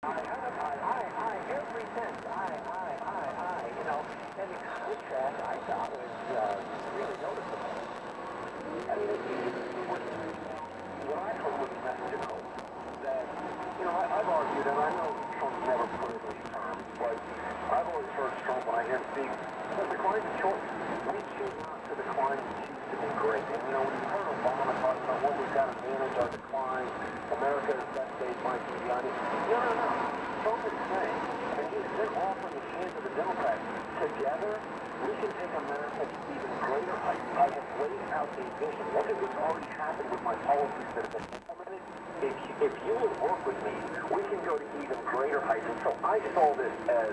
every sense, you know, and the contrast I thought was really noticeable. I mean, what I heard was a message of hope that, you know, I've argued, and I know Trump's never put it in these terms, but I've always heard Trump when I hear him speak, that decline's a choice. We choose not to decline, we choose to be great. And, you know, when you heard Obama talk about what we've got to manage our decline, America's best days might be beyond it. No. Trump is saying, and they're offering the chance of the Democrats, together, we can take America to even greater heights. I have laid out a vision. Look at what's already happened with my policies that have been implemented. If you will work with me, we can go to even greater heights. And so I saw this as,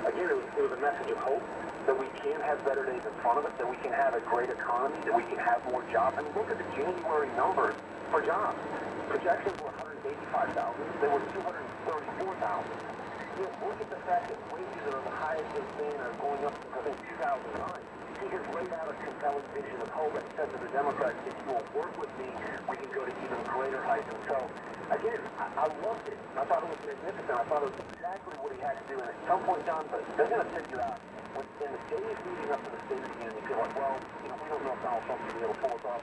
again, it was a message of hope that we can have better days in front of us, that we can have a great economy, that we can have more jobs. I mean, look at the January numbers for jobs. Projections were 185,000. They were 234,000. You know, look at the fact that wages are the highest they've been, are going up since 2009. He has laid out a compelling vision of hope and said to the Democrats, if you will work with me, we can go to even greater heights. And so, again, I loved it. I thought it was magnificent. I thought it was exactly what he had to do. And at some point, John, but they're going to figure out, in the days leading up to the State of the Union, you feel like, well, you know, we don't know if Donald Trump's going to be able to pull us off.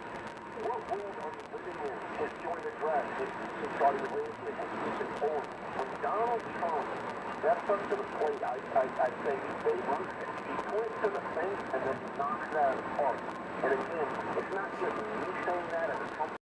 What world are we living in? His joint address, his Saudi Arabia, his recent form. When Donald Trump steps up to the plate, I say he Babe Ruth. He points to the fence and then knocks that out of the park. And again, it's not just me saying that as a Trump